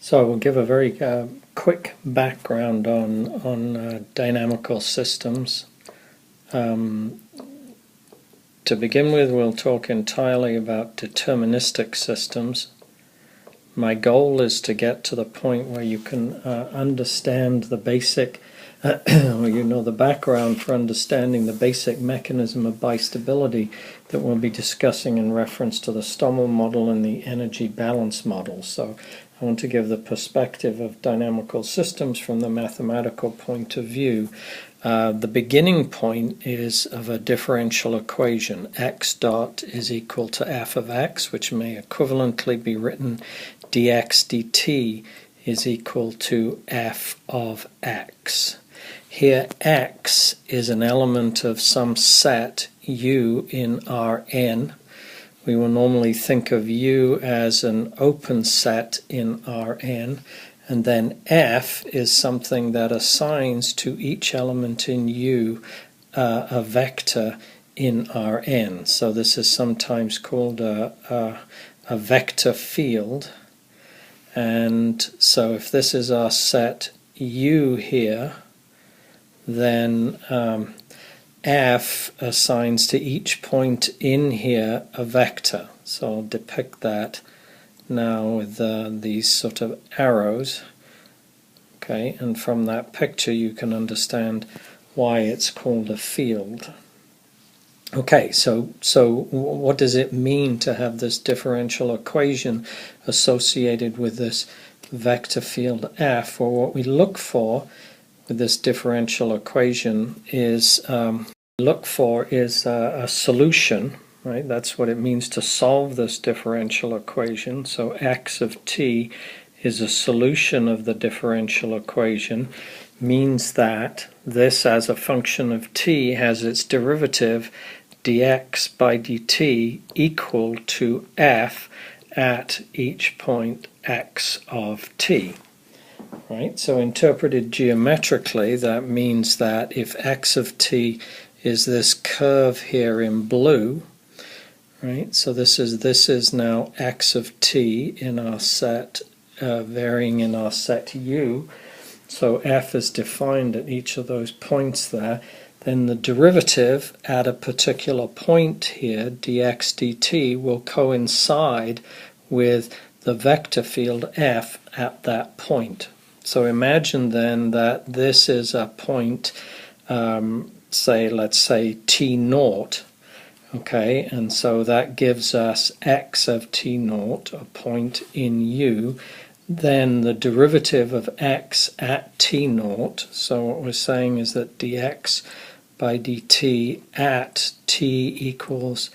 So we'll give a very quick background on dynamical systems. To begin with, we'll talk entirely about deterministic systems. My goal is to get to the point where you can understand the basic, or the background for understanding the basic mechanism of bistability that we'll be discussing in reference to the Stommel model and the energy balance model. So I want to give the perspective of dynamical systems from the mathematical point of view. The beginning point is of a differential equation. X dot is equal to f of x, which may equivalently be written dx dt is equal to f of x. Here x is an element of some set U in Rn. We will normally think of U as an open set in Rn, and then f is something that assigns to each element in U a vector in Rn. So this is sometimes called a vector field. And so if this is our set U here, then f assigns to each point in here a vector. So I'll depict that now with these sort of arrows. Okay, and from that picture you can understand why it's called a field. Okay, so what does it mean to have this differential equation associated with this vector field f? Well, what we look for with this differential equation is a solution, right? That's what it means to solve this differential equation. So x of t is a solution of the differential equation, means that this as a function of t has its derivative dx by dt equal to f at each point x of t. Right? So interpreted geometrically, that means that if x of t is this curve here in blue, right? So this is now x of t in our set, varying in our set U. So f is defined at each of those points there. Then the derivative at a particular point here, dx dt, will coincide with the vector field f at that point. So imagine then that this is a point, let's say t naught, okay, and so that gives us x of t naught, a point in U. Then the derivative of x at t naught, so what we're saying is that dx by dt at t equals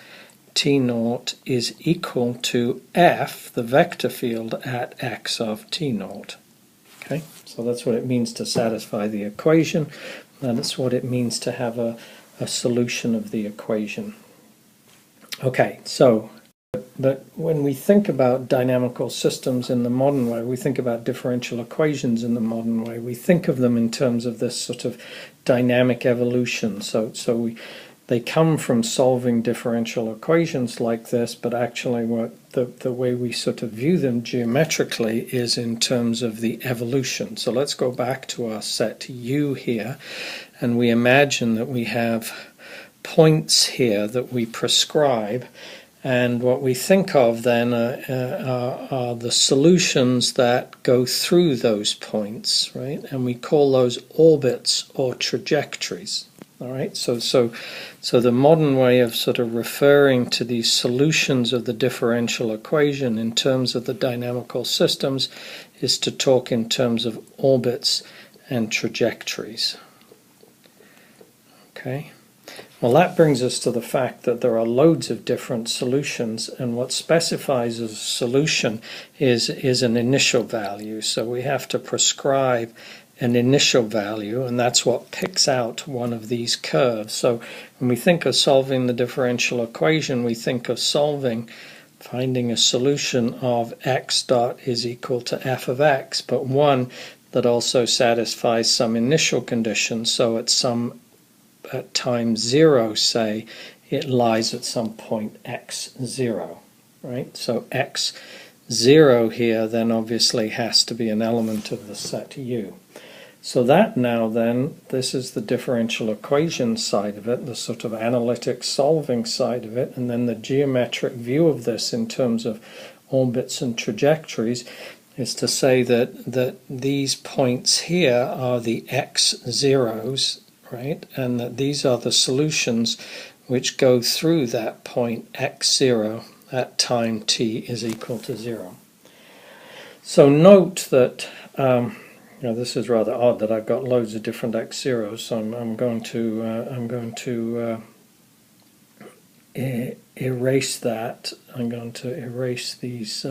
t naught is equal to f, the vector field at x of t naught. Okay, so that's what it means to satisfy the equation, and that's what it means to have a solution of the equation. Okay, so but when we think about dynamical systems in the modern way, we think about differential equations in the modern way, we think of them in terms of this sort of dynamic evolution. They come from solving differential equations like this, but actually the way we sort of view them geometrically is in terms of the evolution. So let's go back to our set U here, and we imagine that we have points here that we prescribe, and what we think of then are the solutions that go through those points, right? And we call those orbits or trajectories. All right, so the modern way of sort of referring to these solutions of the differential equation in terms of the dynamical systems is to talk in terms of orbits and trajectories. Okay, well, that brings us to the fact that there are loads of different solutions, and what specifies a solution is an initial value. So we have to prescribe an initial value, and that's what picks out one of these curves. So when we think of solving the differential equation, we think of finding a solution of x dot is equal to f of x, but one that also satisfies some initial conditions. So at time 0, say, it lies at some point x0, right? So x 0 here then obviously has to be an element of the set U. So that now then, this is the differential equation side of it, the sort of analytic solving side of it, and then the geometric view of this in terms of orbits and trajectories is to say that these points here are the x zeros, right, and that these are the solutions which go through that point x0 at time t is equal to 0. So note that now this is rather odd that I've got loads of different x0s, so I'm going to erase that. I'm going to erase these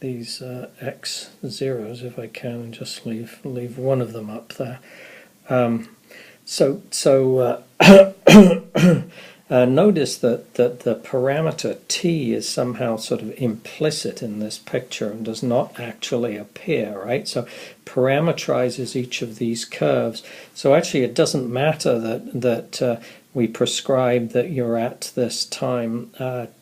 x0s if I can, and just leave one of them up there. Notice that the parameter t is somehow sort of implicit in this picture and does not actually appear, right? So parameterizes each of these curves. So actually it doesn't matter that we prescribe that you're at this time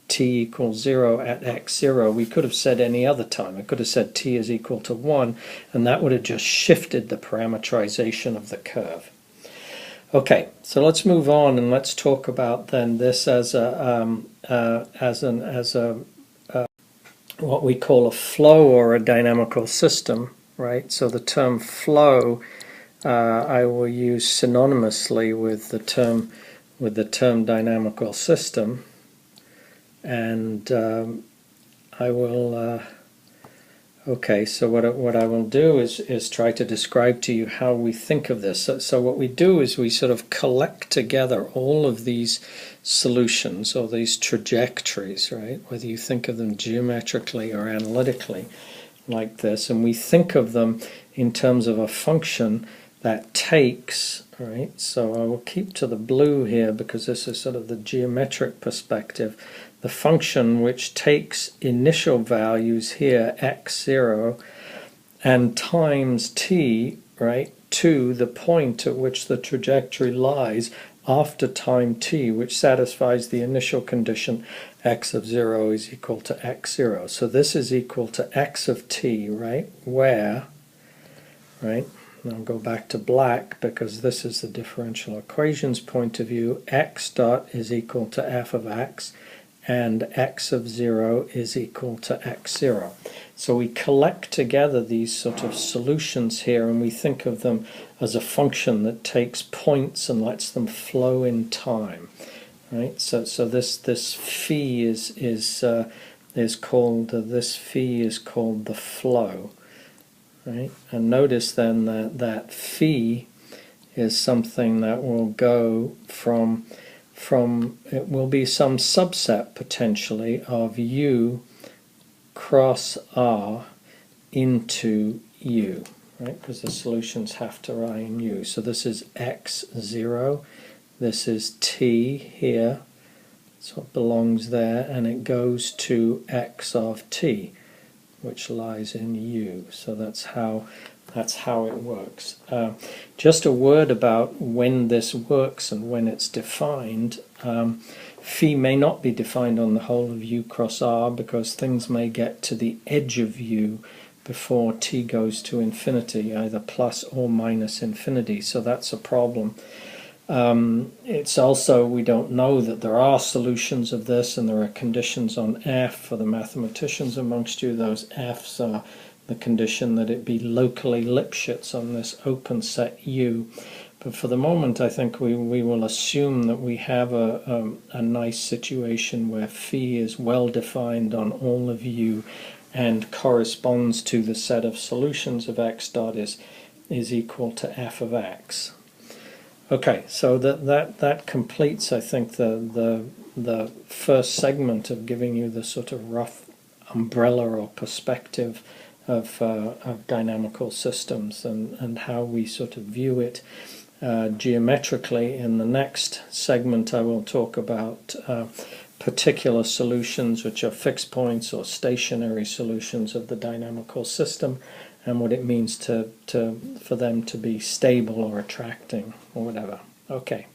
t equals 0 at x0. We could have said any other time. I could have said t is equal to 1, and that would have just shifted the parameterization of the curve. Okay, so let's move on and let's talk about then this as what we call a flow or a dynamical system, right? So the term flow I will use synonymously with the term dynamical system, and I will. Okay, so what I will do is try to describe to you how we think of this. So what we do is we sort of collect together all of these solutions or these trajectories, right? Whether you think of them geometrically or analytically like this, and we think of them in terms of a function that takes, right? So I will keep to the blue here because this is sort of the geometric perspective. The function which takes initial values here, x0, and times t, right, to the point at which the trajectory lies after time t, which satisfies the initial condition x of 0 is equal to x0. So this is equal to x of t, right, where, right, and I'll go back to black because this is the differential equations point of view, x dot is equal to f of x, and x of 0 is equal to x0. So we collect together these sort of solutions here, and we think of them as a function that takes points and lets them flow in time, right? So this phi is called the flow, right? And notice then that phi is something that will go from it will be some subset potentially of U cross R into U, right? Because the solutions have to lie in U. So this is x0, this is t here, that's what belongs there, and it goes to x of t, which lies in U. So that's how it works. Just a word about when this works and when it's defined. Phi may not be defined on the whole of U cross R because things may get to the edge of U before t goes to infinity, either plus or minus infinity, so that's a problem. It's also, we don't know that there are solutions of this, and there are conditions on F for the mathematicians amongst you. Those F's are the condition that it be locally Lipschitz on this open set U. But for the moment, I think we will assume that we have a nice situation where phi is well defined on all of U and corresponds to the set of solutions of x dot is equal to f of x. Okay, so that completes, I think, the first segment of giving you the sort of rough umbrella or perspective of dynamical systems and how we sort of view it geometrically. In the next segment I will talk about particular solutions which are fixed points or stationary solutions of the dynamical system, and what it means for them to be stable or attracting or whatever. Okay.